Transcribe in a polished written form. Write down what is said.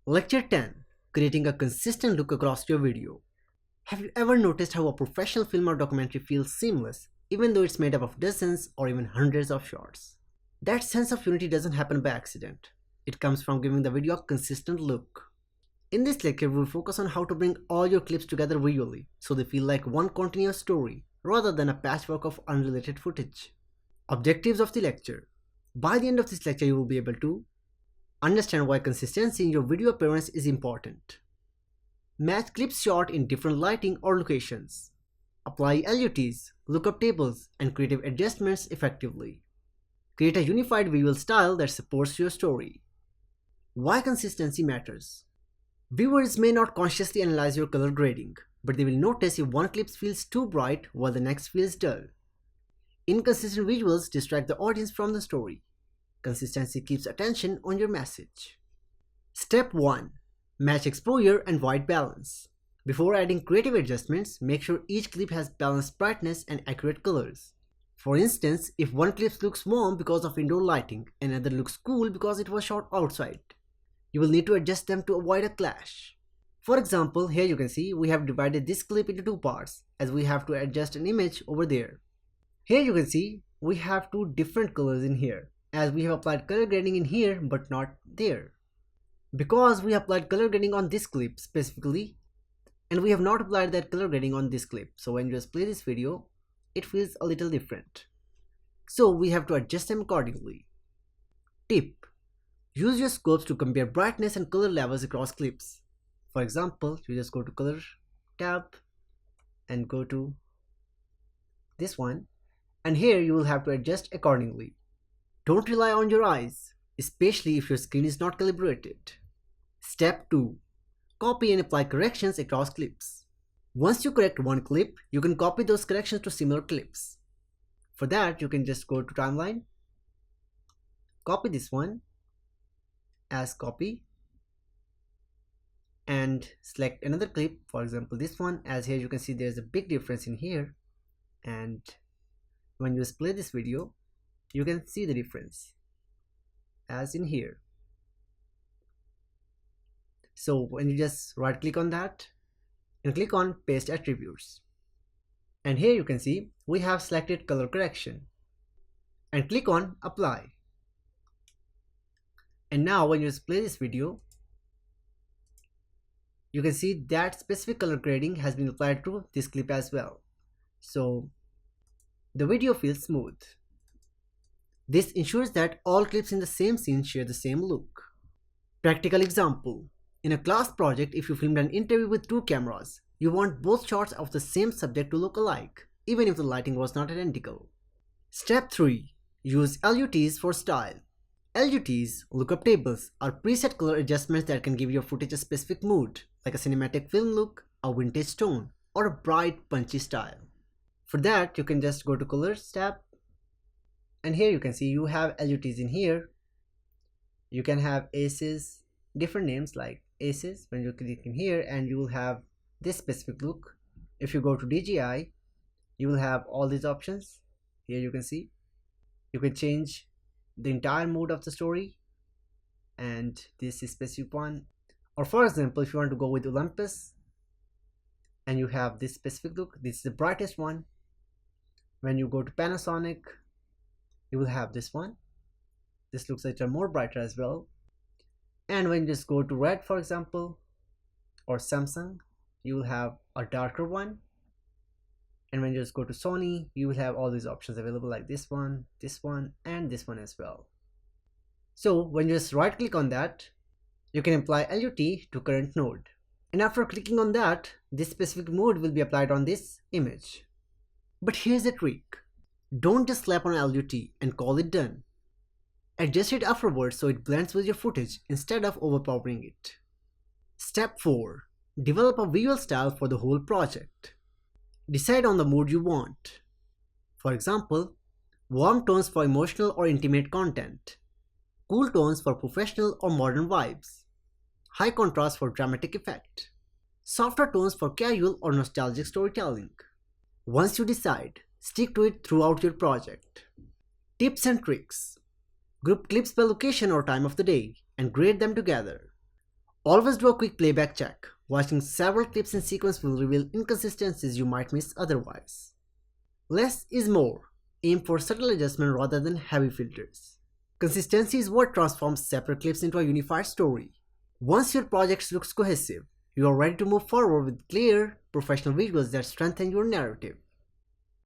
Lecture 10. Creating a consistent look across your video. Have you ever noticed how a professional film or documentary feels seamless, even though it's made up of dozens or even hundreds of shots? That sense of unity doesn't happen by accident. It comes from giving the video a consistent look. In this lecture, we will focus on how to bring all your clips together visually, so they feel like one continuous story, rather than a patchwork of unrelated footage. Objectives of the lecture. By the end of this lecture, you will be able to understand why consistency in your video appearance is important. Match clips shot in different lighting or locations. Apply LUTs, lookup tables, and creative adjustments effectively. Create a unified visual style that supports your story. Why consistency matters. Viewers may not consciously analyze your color grading, but they will notice if one clip feels too bright while the next feels dull. Inconsistent visuals distract the audience from the story. Consistency keeps attention on your message. Step 1. Match exposure and white balance. Before adding creative adjustments, make sure each clip has balanced brightness and accurate colors. For instance, if one clip looks warm because of indoor lighting and another looks cool because it was shot outside, you will need to adjust them to avoid a clash. For example, here you can see we have divided this clip into two parts as we have to adjust an image over there. Here you can see we have two different colors in here, as we have applied color grading in here but not there. Because we applied color grading on this clip specifically, and we have not applied that color grading on this clip, so when you just play this video, it feels a little different. So we have to adjust them accordingly. Tip. Use your scopes to compare brightness and color levels across clips. For example, you just go to color tab and go to this one, and here you will have to adjust accordingly. Don't rely on your eyes, especially if your screen is not calibrated. Step 2. Copy and apply corrections across clips. Once you correct one clip, you can copy those corrections to similar clips. For that, you can just go to timeline, copy this one as copy, and select another clip, for example this one, as here you can see there's a big difference in here, and when you play this video, you can see the difference as in here. So when you just right click on that and click on paste attributes, and here you can see we have selected color correction and click on apply. And now when you play this video, you can see that specific color grading has been applied to this clip as well. So the video feels smooth. This ensures that all clips in the same scene share the same look. Practical example. In a class project, if you filmed an interview with two cameras, you want both shots of the same subject to look alike, even if the lighting was not identical. Step 3. Use LUTs for style. LUTs, lookup tables, are preset color adjustments that can give your footage a specific mood, like a cinematic film look, a vintage tone, or a bright, punchy style. For that, you can just go to Colors tab, and here you can see you have LUTs in here. You can have ACEs, different names like ACEs when you click in here, and you will have this specific look. If you go to DJI, you will have all these options. Here you can see you can change the entire mood of the story, and this is specific one. Or for example, if you want to go with Olympus and you have this specific look, this is the brightest one. When you go to Panasonic, you will have this one. This looks like a more brighter as well. And when you just go to Red, for example, or Samsung, you will have a darker one. And when you just go to Sony, you will have all these options available, like this one, and this one as well. So when you just right click on that, you can apply LUT to current node. And after clicking on that, this specific mode will be applied on this image. But here's the trick. Don't just slap on LUT and call it done. Adjust it afterwards so it blends with your footage instead of overpowering it. Step 4. Develop a visual style for the whole project. Decide on the mood you want. For example, warm tones for emotional or intimate content, cool tones for professional or modern vibes, high contrast for dramatic effect, softer tones for casual or nostalgic storytelling. Once you decide, stick to it throughout your project. Tips and tricks. Group clips by location or time of the day and grade them together. Always do a quick playback check. Watching several clips in sequence will reveal inconsistencies you might miss otherwise. Less is more. Aim for subtle adjustment rather than heavy filters. Consistency is what transforms separate clips into a unified story. Once your project looks cohesive, you are ready to move forward with clear, professional visuals that strengthen your narrative.